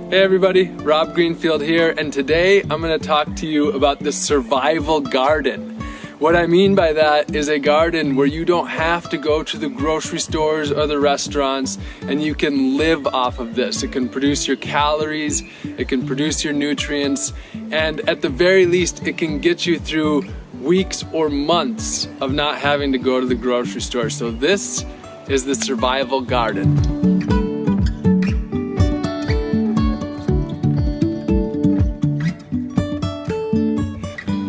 Hey everybody, Rob Greenfield here, and today I'm going to talk to you about the survival garden. What I mean by that is a garden where you don't have to go to the grocery stores or the restaurants, and you can live off of this. It can produce your calories, it can produce your nutrients, and at the very least it can get you through weeks or months of not having to go to the grocery store. So this is the survival garden.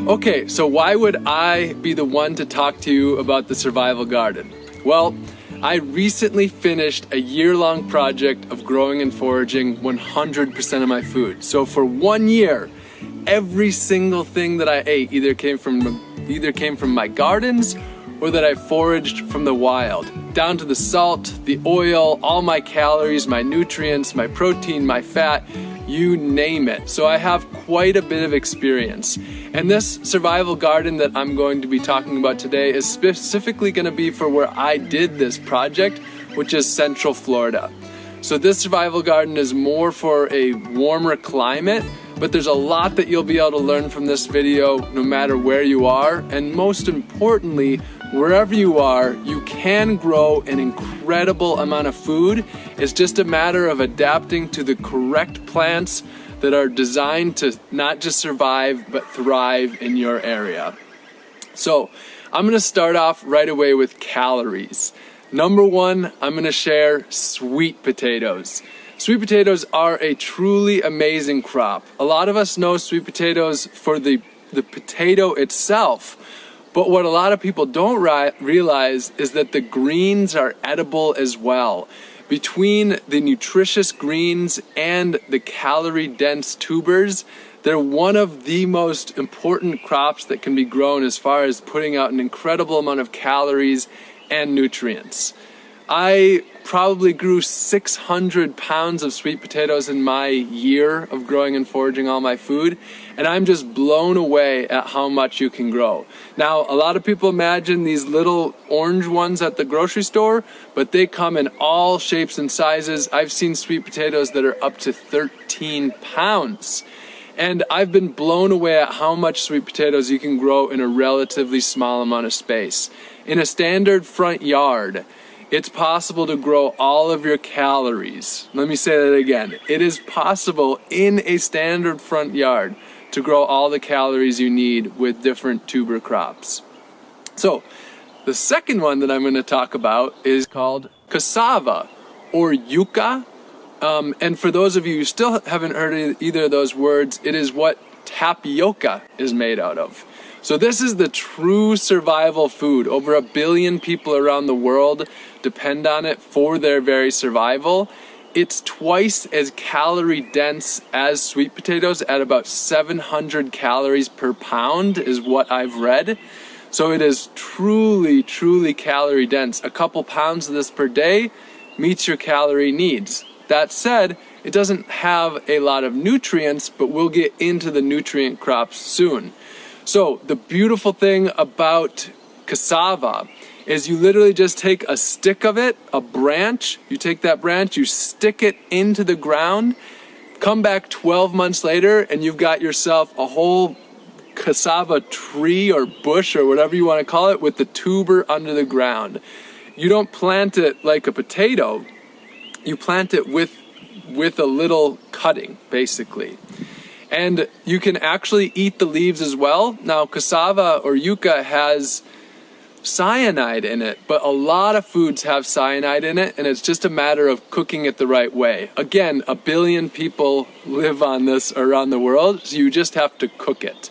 Okay, so why would I be the one to talk to you about the survival garden? Well, I recently finished a year-long project of growing and foraging 100% of my food. So for 1 year, every single thing that I ate either came from my gardens or that I foraged from the wild. Down to the salt, the oil, all my calories, my nutrients, my protein, my fat, you name it. So I have quite a bit of experience. And this survival garden that I'm going to be talking about today is specifically going to be for where I did this project, which is Central Florida. So this survival garden is more for a warmer climate, but there's a lot that you'll be able to learn from this video no matter where you are. And most importantly, wherever you are, you can grow an incredible amount of food. It's just a matter of adapting to the correct plants that are designed to not just survive, but thrive in your area. So I'm gonna start off right away with calories. Number one, I'm gonna share sweet potatoes. Sweet potatoes are a truly amazing crop. A lot of us know sweet potatoes for the potato itself, but what a lot of people don't realize is that the greens are edible as well. Between the nutritious greens and the calorie-dense tubers, they're one of the most important crops that can be grown as far as putting out an incredible amount of calories and nutrients. I probably grew 600 pounds of sweet potatoes in my year of growing and foraging all my food, and I'm just blown away at how much you can grow. Now, a lot of people imagine these little orange ones at the grocery store, but they come in all shapes and sizes. I've seen sweet potatoes that are up to 13 pounds. And I've been blown away at how much sweet potatoes you can grow in a relatively small amount of space. In a standard front yard, it's possible to grow all of your calories. Let me say that again. It is possible in a standard front yard to grow all the calories you need with different tuber crops. So, the second one that I'm going to talk about is called cassava or yucca. And for those of you who still haven't heard either of those words, it is what tapioca is made out of. So this is the true survival food. Over 1 billion people around the world depend on it for their very survival. It's twice as calorie dense as sweet potatoes at about 700 calories per pound is what I've read. So it is truly, truly calorie dense. A couple pounds of this per day meets your calorie needs. That said, it doesn't have a lot of nutrients, but we'll get into the nutrient crops soon. So the beautiful thing about cassava is you literally just take a stick of it, a branch, you take that branch, you stick it into the ground, come back 12 months later, and you've got yourself a whole cassava tree or bush or whatever you want to call it with the tuber under the ground. You don't plant it like a potato, you plant it with a little cutting, basically. And you can actually eat the leaves as well. Now, cassava or yucca has cyanide in it, but a lot of foods have cyanide in it, and it's just a matter of cooking it the right way. Again, 1 billion people live on this around the world, so you just have to cook it.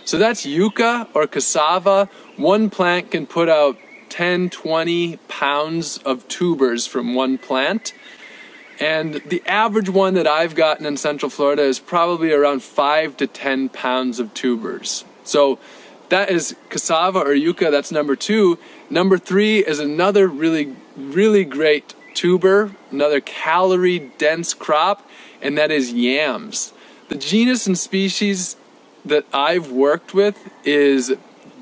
So that's yucca or cassava. One plant can put out 10, 20 pounds of tubers from one plant. And the average one that I've gotten in Central Florida is probably around 5 to 10 pounds of tubers. So that is cassava or yucca, that's number 2. Number 3 is another really, really great tuber, another calorie-dense crop, and that is yams. The genus and species that I've worked with is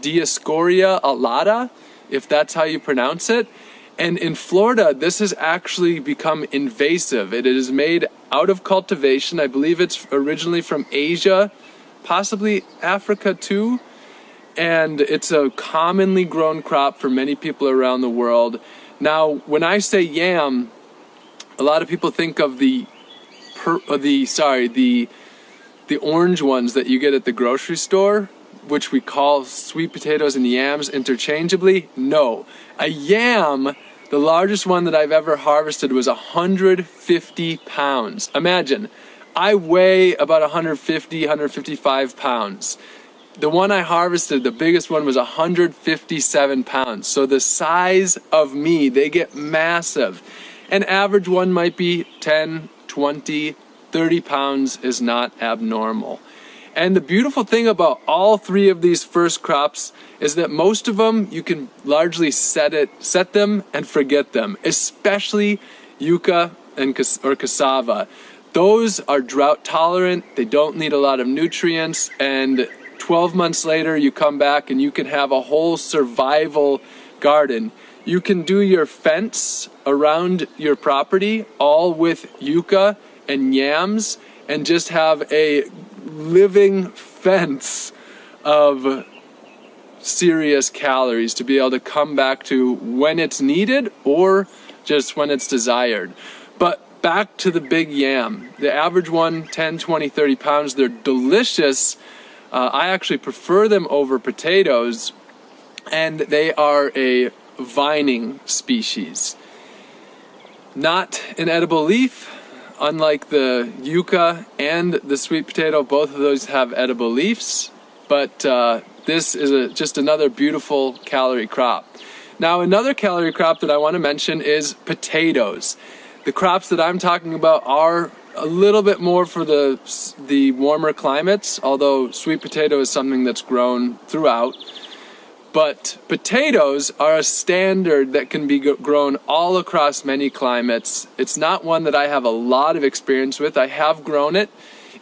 Dioscorea alata, if that's how you pronounce it. And in Florida, this has actually become invasive. It is made out of cultivation. I believe it's originally from Asia, possibly Africa too. And it's a commonly grown crop for many people around the world. Now, when I say yam, a lot of people think of the orange ones that you get at the grocery store, which we call sweet potatoes and yams interchangeably. No, a yam, the largest one that I've ever harvested, was 150 pounds. Imagine, I weigh about 150, 155 pounds. The one I harvested, the biggest one, was 157 pounds. So the size of me, they get massive. An average one might be 10, 20, 30 pounds is not abnormal. And the beautiful thing about all three of these first crops is that most of them, you can largely set them and forget them, especially yucca or cassava. Those are drought tolerant, they don't need a lot of nutrients, and 12 months later you come back and you can have a whole survival garden. You can do your fence around your property all with yucca and yams and just have a living fence of serious calories to be able to come back to when it's needed or just when it's desired. But back to the big yam. The average one, 10, 20, 30 pounds. They're delicious. I actually prefer them over potatoes, and they are a vining species. Not an edible leaf. Unlike the yucca and the sweet potato, both of those have edible leaves, but this is just another beautiful calorie crop. Now, another calorie crop that I want to mention is potatoes. The crops that I'm talking about are a little bit more for the warmer climates, although sweet potato is something that's grown throughout. But potatoes are a standard that can be grown all across many climates. It's not one that I have a lot of experience with. I have grown it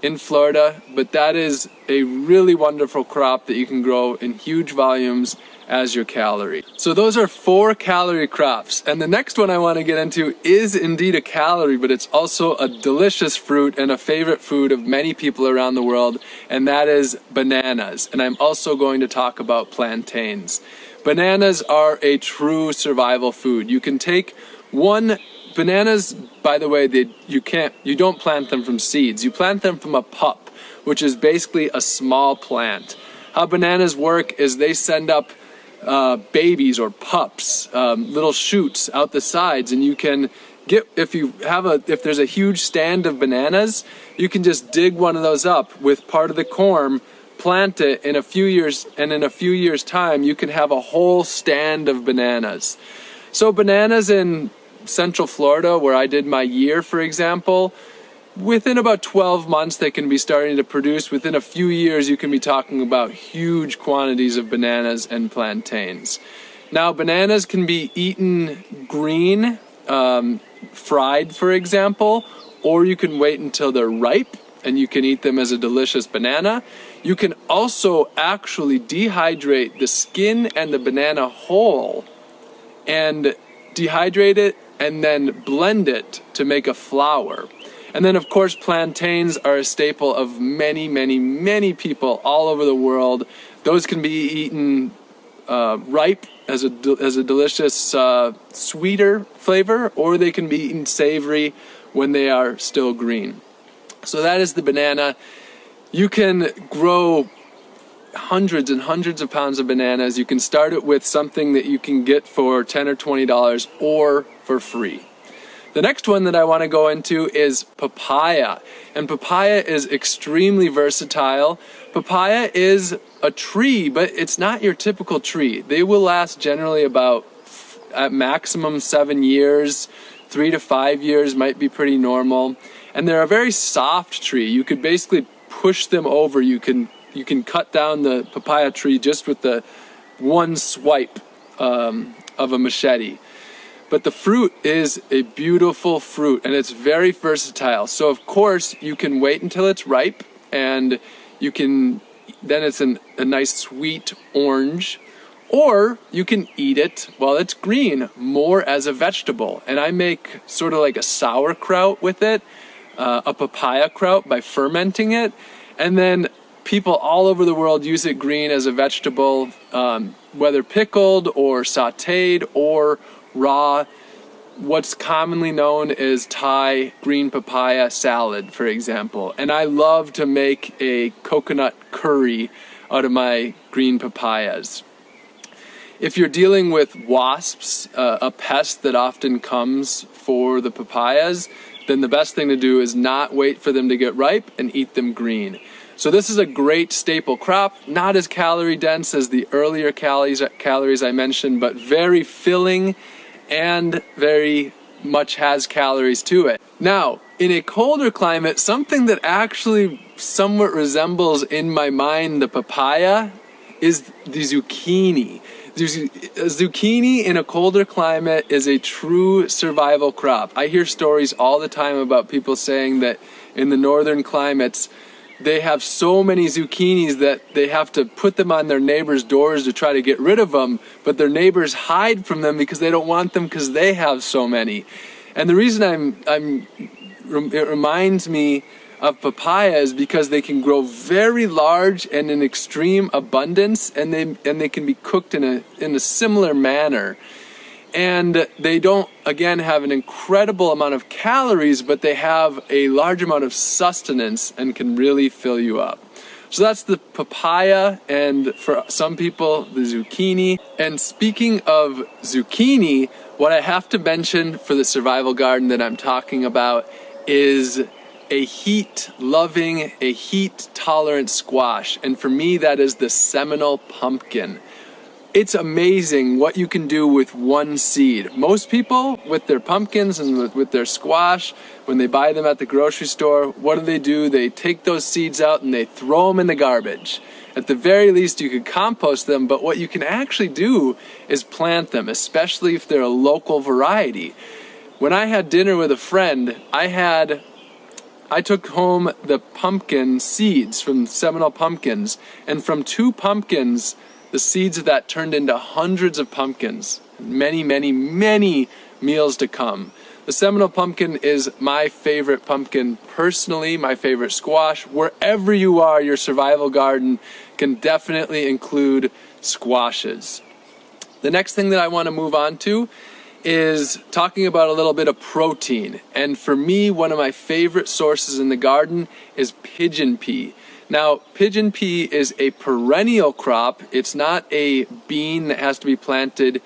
in Florida, but that is a really wonderful crop that you can grow in huge volumes as your calorie. So those are 4 calorie crops. And the next one I want to get into is indeed a calorie, but it's also a delicious fruit and a favorite food of many people around the world, and that is bananas. And I'm also going to talk about plantains. Bananas are a true survival food. You can take bananas, by the way, you don't plant them from seeds. You plant them from a pup, which is basically a small plant. How bananas work is they send up babies or pups, little shoots out the sides, and you can get, if there's a huge stand of bananas, you can just dig one of those up with part of the corm, plant it in a few years, and in a few years' time you can have a whole stand of bananas. So bananas in Central Florida, where I did my year, for example, within about 12 months they can be starting to produce. Within a few years you can be talking about huge quantities of bananas and plantains. Now, bananas can be eaten green, fried for example, or you can wait until they're ripe and you can eat them as a delicious banana. You can also actually dehydrate the skin and the banana whole and dehydrate it and then blend it to make a flour. And then, of course, plantains are a staple of many, many, many people all over the world. Those can be eaten ripe as a delicious sweeter flavor, or they can be eaten savory when they are still green. So that is the banana. You can grow hundreds and hundreds of pounds of bananas. You can start it with something that you can get for $10 or $20 or for free. The next one that I want to go into is papaya. And papaya is extremely versatile. Papaya is a tree, but it's not your typical tree. They will last generally about, at maximum, 7 years. 3 to 5 years might be pretty normal. And they're a very soft tree. You could basically push them over. You can cut down the papaya tree just with the one swipe of a machete. But the fruit is a beautiful fruit, and it's very versatile. So of course you can wait until it's ripe, and then it's a nice sweet orange, Or you can eat it while it's green, more as a vegetable. And I make sort of like a sauerkraut with it, a papaya kraut, by fermenting it. And then people all over the world use it green as a vegetable, whether pickled or sauteed or raw. What's commonly known as Thai green papaya salad, for example. And I love to make a coconut curry out of my green papayas. If you're dealing with wasps, a pest that often comes for the papayas, then the best thing to do is not wait for them to get ripe and eat them green. So this is a great staple crop, not as calorie dense as the earlier calories I mentioned, but very filling and very much has calories to it. Now, in a colder climate, something that actually somewhat resembles in my mind the papaya is the zucchini. Zucchini in a colder climate is a true survival crop. I hear stories all the time about people saying that in the northern climates, they have so many zucchinis that they have to put them on their neighbors' doors to try to get rid of them, but their neighbors hide from them because they don't want them because they have so many. And the reason it reminds me of papaya is because they can grow very large and in extreme abundance, and they can be cooked in a similar manner. And they don't, again, have an incredible amount of calories, but they have a large amount of sustenance and can really fill you up. So that's the papaya, and for some people, the zucchini. And speaking of zucchini, what I have to mention for the survival garden that I'm talking about is a heat-loving, a heat-tolerant squash. And for me, that is the Seminole pumpkin. It's amazing what you can do with one seed. Most people, with their pumpkins and with their squash, when they buy them at the grocery store, what do? They take those seeds out and they throw them in the garbage. At the very least, you could compost them, but what you can actually do is plant them, especially if they're a local variety. When I had dinner with a friend, I took home the pumpkin seeds from Seminole pumpkins, and from 2 pumpkins, the seeds of that turned into hundreds of pumpkins, many, many, many meals to come. The Seminole pumpkin is my favorite pumpkin personally, my favorite squash. Wherever you are, your survival garden can definitely include squashes. The next thing that I want to move on to is talking about a little bit of protein. And for me, one of my favorite sources in the garden is pigeon pea. Now, pigeon pea is a perennial crop. It's not a bean that has to be planted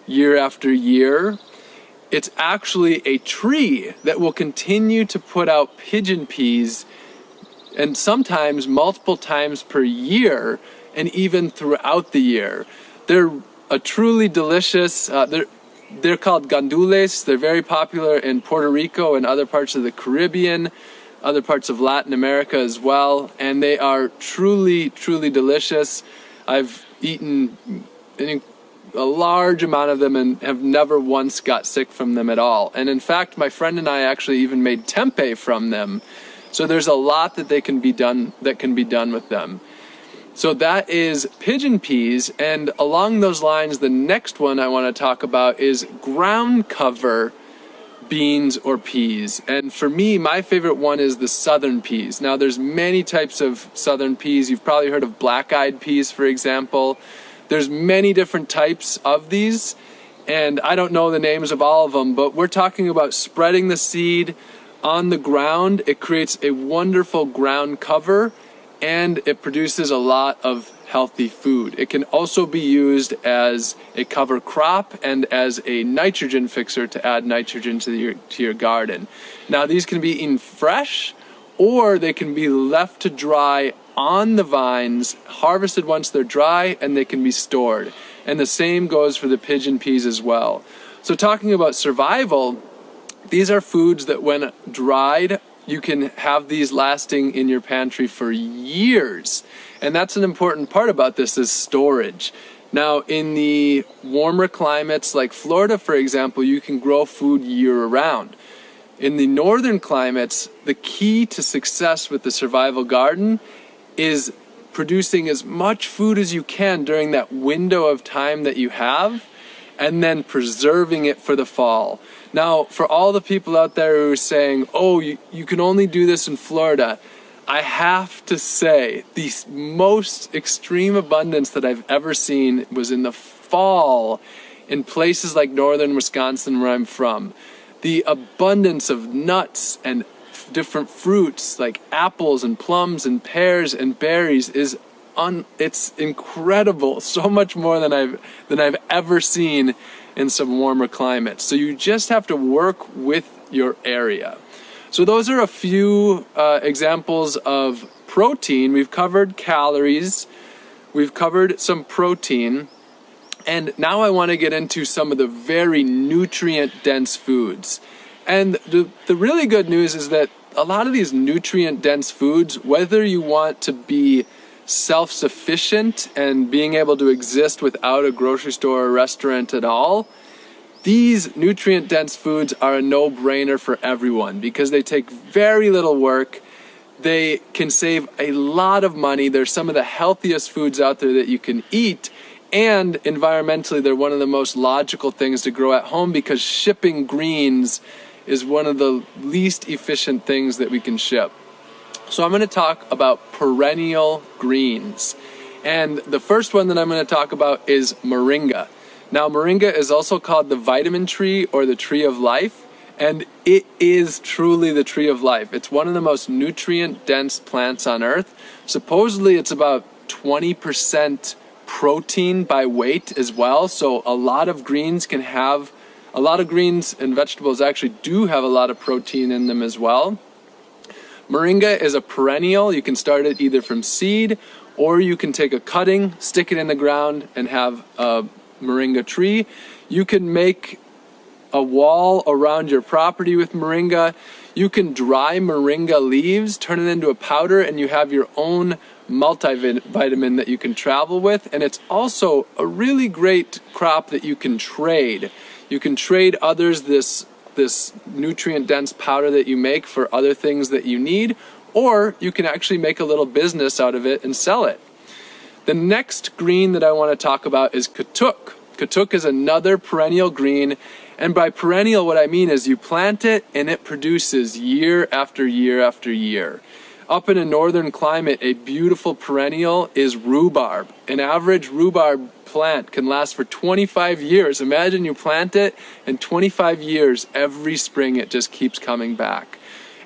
year after year. It's actually a tree that will continue to put out pigeon peas, and sometimes multiple times per year, and even throughout the year. They're a truly delicious, they're called gandules. They're very popular in Puerto Rico and other parts of the Caribbean, other parts of Latin America as well, and they are truly, truly delicious. I've eaten a large amount of them and have never once got sick from them at all. And in fact, my friend and I actually even made tempeh from them. So there's a lot that can be done with them. So that is pigeon peas, and along those lines, the next one I want to talk about is ground cover beans or peas. And for me, my favorite one is the southern peas. Now, there's many types of southern peas. You've probably heard of black-eyed peas, for example. There's many different types of these, and I don't know the names of all of them, but we're talking about spreading the seed on the ground. It creates a wonderful ground cover, and it produces a lot of healthy food. It can also be used as a cover crop and as a nitrogen fixer to add nitrogen to your garden. Now, these can be eaten fresh, or they can be left to dry on the vines, harvested once they're dry, and they can be stored. And the same goes for the pigeon peas as well. So talking about survival, these are foods that when dried, you can have these lasting in your pantry for years. And that's an important part about this, is storage. Now, in the warmer climates like Florida, for example, you can grow food year-round. In the northern climates, the key to success with the survival garden is producing as much food as you can during that window of time that you have, and then preserving it for the fall. Now, for all the people out there who are saying, oh, you can only do this in Florida, I have to say, the most extreme abundance that I've ever seen was in the fall in places like northern Wisconsin, where I'm from. The abundance of nuts and different fruits like apples and plums and pears and berries is it's incredible. So much more than I've ever seen in some warmer climates. So you just have to work with your area. So those are a few examples of protein. We've covered calories, we've covered some protein, and now I want to get into some of the very nutrient-dense foods. And the really good news is that a lot of these nutrient-dense foods, whether you want to be self-sufficient and being able to exist without a grocery store or restaurant at all, these nutrient-dense foods are a no-brainer for everyone because they take very little work. They can save a lot of money. They're some of the healthiest foods out there that you can eat. And environmentally, they're one of the most logical things to grow at home because shipping greens is one of the least efficient things that we can ship. So I'm going to talk about perennial greens. And the first one that I'm going to talk about is moringa. Now, moringa is also called the vitamin tree or the tree of life, and it is truly the tree of life. It's one of the most nutrient-dense plants on earth. Supposedly, it's about 20% protein by weight as well, so a lot of greens and vegetables actually do have a lot of protein in them as well. Moringa is a perennial. You can start it either from seed, or you can take a cutting, stick it in the ground, and have a moringa tree. You can make a wall around your property with moringa. You can dry moringa leaves, turn it into a powder, and you have your own multivitamin that you can travel with. And it's also a really great crop that you can trade. You can trade others this nutrient-dense powder that you make for other things that you need, or you can actually make a little business out of it and sell it. The next green that I want to talk about is katuk. Katuk is another perennial green, and by perennial what I mean is you plant it and it produces year after year after year. Up in a northern climate, a beautiful perennial is rhubarb. An average rhubarb plant can last for 25 years. Imagine you plant it and 25 years, every spring it just keeps coming back.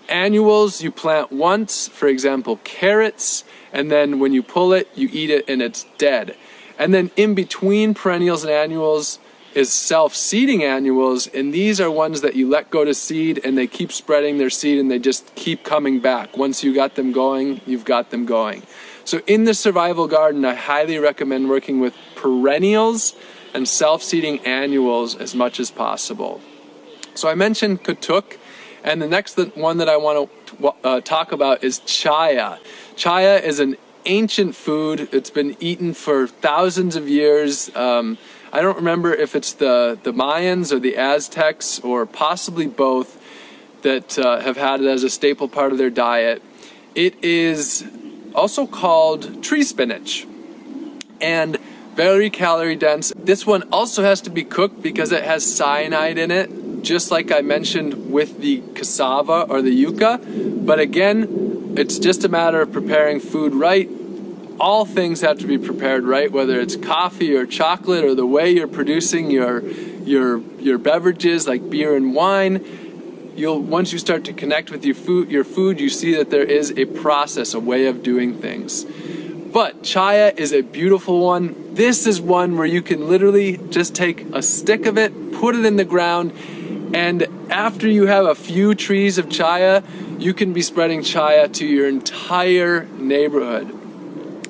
Annuals you plant once, for example carrots, and then when you pull it, you eat it and it's dead. And then in between perennials and annuals is self-seeding annuals, and these are ones that you let go to seed and they keep spreading their seed and they just keep coming back. Once you got them going, you've got them going. So in the survival garden, I highly recommend working with perennials and self-seeding annuals as much as possible. So I mentioned katuk, and the next one that I want to talk about is chaya. Chaya is an ancient food. It's been eaten for thousands of years. I don't remember if it's the Mayans or the Aztecs or possibly both that have had it as a staple part of their diet. It is also called tree spinach and very calorie dense. This one also has to be cooked because it has cyanide in it, just like I mentioned with the cassava or the yucca. But again, it's just a matter of preparing food right. All things have to be prepared right, whether it's coffee or chocolate or the way you're producing your beverages like beer and wine. Once you start to connect with your food, you see that there is a process, a way of doing things. But chaya is a beautiful one. This is one where you can literally just take a stick of it, put it in the ground, and after you have a few trees of chaya, you can be spreading chaya to your entire neighborhood.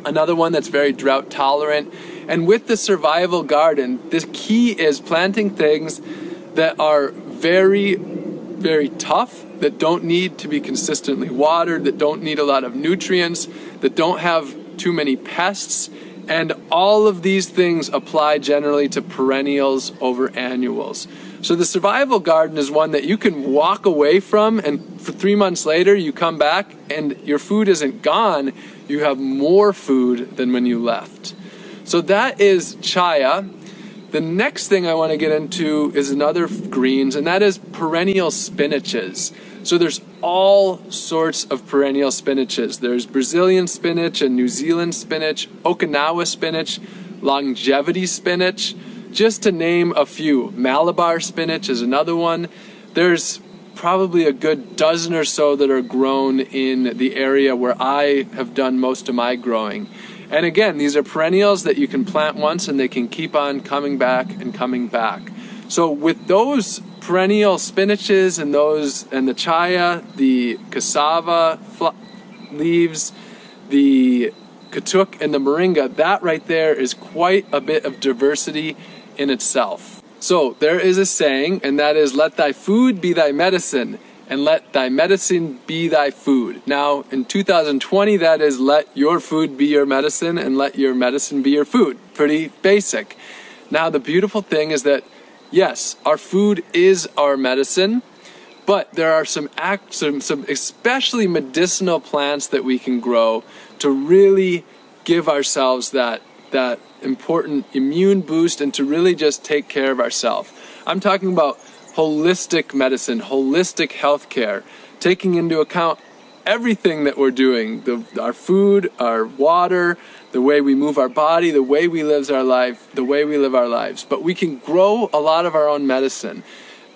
Another one that's very drought tolerant. And with the survival garden, the key is planting things that are very, very tough, that don't need to be consistently watered, that don't need a lot of nutrients, that don't have too many pests. And all of these things apply generally to perennials over annuals. So the survival garden is one that you can walk away from, and for 3 months later you come back and your food isn't gone, you have more food than when you left. So that is chaya. The next thing I want to get into is another greens, and that is perennial spinaches. So there's all sorts of perennial spinaches. There's Brazilian spinach and New Zealand spinach, Okinawa spinach, longevity spinach, just to name a few. Malabar spinach is another one. There's probably a good dozen or so that are grown in the area where I have done most of my growing. And again, these are perennials that you can plant once and they can keep on coming back and coming back. So with those perennial spinaches and the chaya, the cassava leaves, the katuk and the moringa, that right there is quite a bit of diversity in itself. So there is a saying, and that is, let thy food be thy medicine, and let thy medicine be thy food. Now, in 2020, that is, let your food be your medicine, and let your medicine be your food. Pretty basic. Now, the beautiful thing is that, yes, our food is our medicine, but there are some especially medicinal plants that we can grow to really give ourselves that important immune boost and to really just take care of ourselves. I'm talking about holistic medicine, holistic healthcare, taking into account everything that we're doing, our food, our water, the way we move our body, the way we live our lives. But we can grow a lot of our own medicine.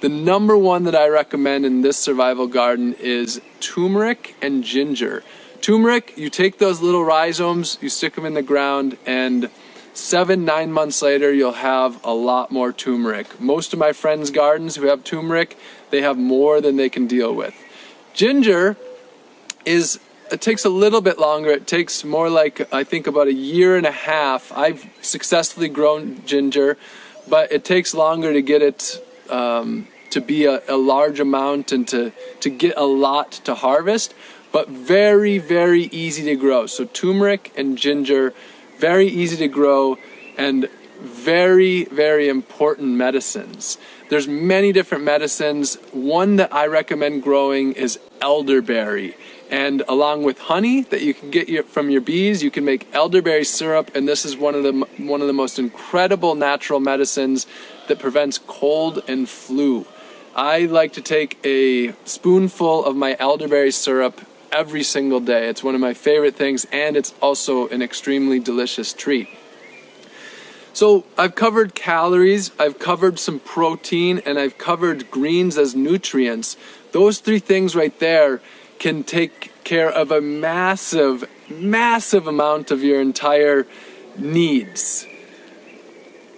The number one that I recommend in this survival garden is turmeric and ginger. Turmeric, you take those little rhizomes, you stick them in the ground, and 7-9 months later, you'll have a lot more turmeric. Most of my friends' gardens who have turmeric, they have more than they can deal with. Ginger it takes a little bit longer. It takes more like, I think, about 1.5 years. I've successfully grown ginger, but it takes longer to get it to be a large amount and to get a lot to harvest, but very, very easy to grow. So turmeric and ginger, very easy to grow and very, very important medicines. There's many different medicines. One that I recommend growing is elderberry. And along with honey that you can get from your bees, you can make elderberry syrup, and this is one of the most incredible natural medicines that prevents cold and flu. I like to take a spoonful of my elderberry syrup every single day. It's one of my favorite things, and it's also an extremely delicious treat. So I've covered calories, I've covered some protein, and I've covered greens as nutrients. Those three things right there can take care of a massive, massive amount of your entire needs.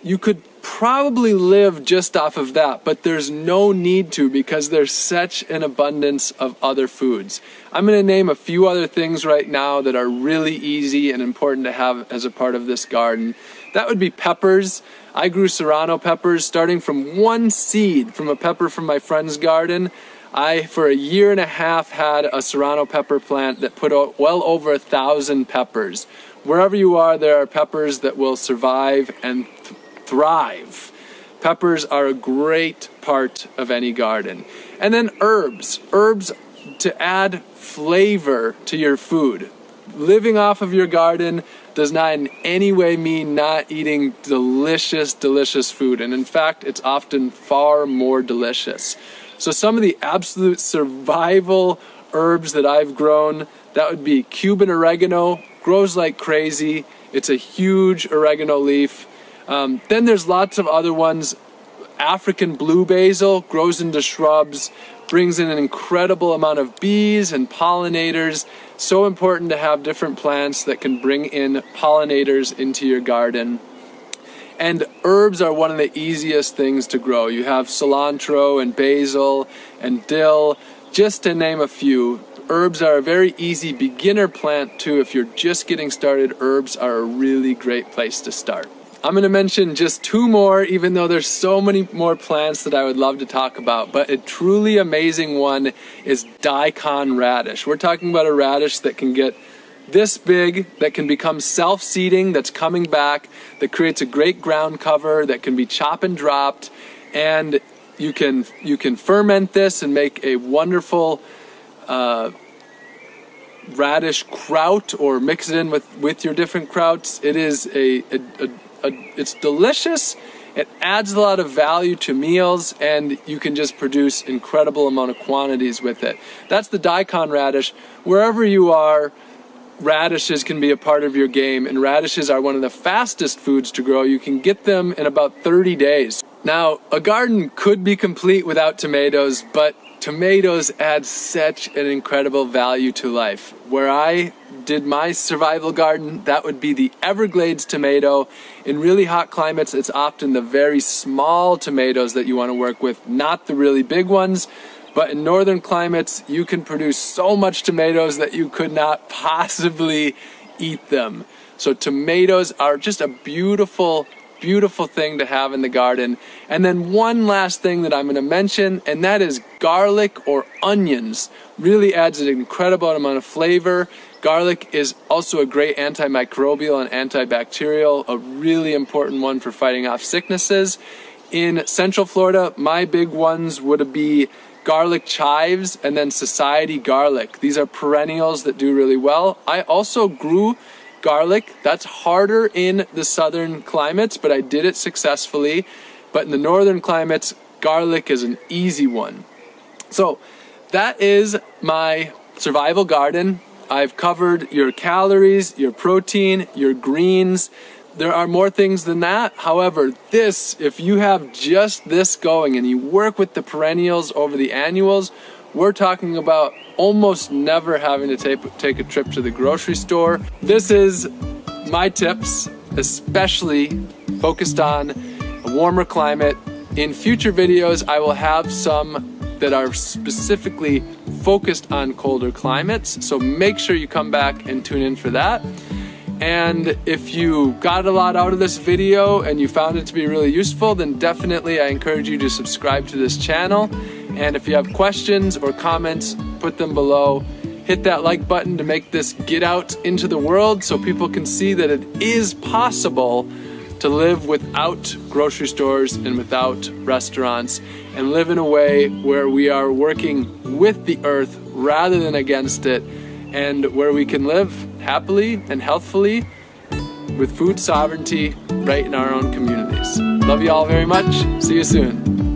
You could probably live just off of that, but there's no need to because there's such an abundance of other foods. I'm going to name a few other things right now that are really easy and important to have as a part of this garden. That would be peppers. I grew serrano peppers starting from one seed from a pepper from my friend's garden. I, for 1.5 years, had a serrano pepper plant that put out well over 1,000 peppers. Wherever you are, there are peppers that will survive and thrive. Peppers are a great part of any garden. And then herbs. Herbs to add flavor to your food. Living off of your garden does not in any way mean not eating delicious, delicious food. And in fact, it's often far more delicious. So some of the absolute survival herbs that I've grown, that would be Cuban oregano, grows like crazy. It's a huge oregano leaf. Then there's lots of other ones. African blue basil grows into shrubs, brings in an incredible amount of bees and pollinators. So important to have different plants that can bring in pollinators into your garden. And herbs are one of the easiest things to grow. You have cilantro and basil and dill, just to name a few. Herbs are a very easy beginner plant too. If you're just getting started, herbs are a really great place to start. I'm going to mention just 2 more, even though there's so many more plants that I would love to talk about. But a truly amazing one is daikon radish. We're talking about a radish that can get this big, that can become self-seeding, that's coming back, that creates a great ground cover, that can be chop and dropped. And You can ferment this and make a wonderful radish kraut, or mix it in with your different krauts. It is it's delicious. It adds a lot of value to meals, and you can just produce incredible amount of quantities with it. That's the daikon radish. Wherever you are, radishes can be a part of your game, and radishes are one of the fastest foods to grow. You can get them in about 30 days. Now, a garden could be complete without tomatoes, but tomatoes add such an incredible value to life. Where I did my survival garden, that would be the Everglades tomato. In really hot climates, it's often the very small tomatoes that you want to work with, not the really big ones. But in northern climates, you can produce so much tomatoes that you could not possibly eat them. So tomatoes are just a beautiful thing to have in the garden. And then one last thing that I'm going to mention, and that is garlic or onions. Really adds an incredible amount of flavor. Garlic is also a great antimicrobial and antibacterial, a really important one for fighting off sicknesses. In Central Florida, my big ones would be garlic chives and then society garlic. These are perennials that do really well. I also grew garlic. That's harder in the southern climates, but I did it successfully. But in the northern climates, garlic is an easy one. So that is my survival garden. I've covered your calories, your protein, your greens. There are more things than that. However, if you have just this going and you work with the perennials over the annuals, we're talking about almost never having to take a trip to the grocery store. This is my tips, especially focused on a warmer climate. In future videos, I will have some that are specifically focused on colder climates. So make sure you come back and tune in for that. And if you got a lot out of this video and you found it to be really useful, then definitely I encourage you to subscribe to this channel. And if you have questions or comments, put them below. Hit that like button to make this get out into the world so people can see that it is possible to live without grocery stores and without restaurants, and live in a way where we are working with the earth rather than against it, and where we can live happily and healthfully with food sovereignty right in our own communities. Love you all very much. See you soon.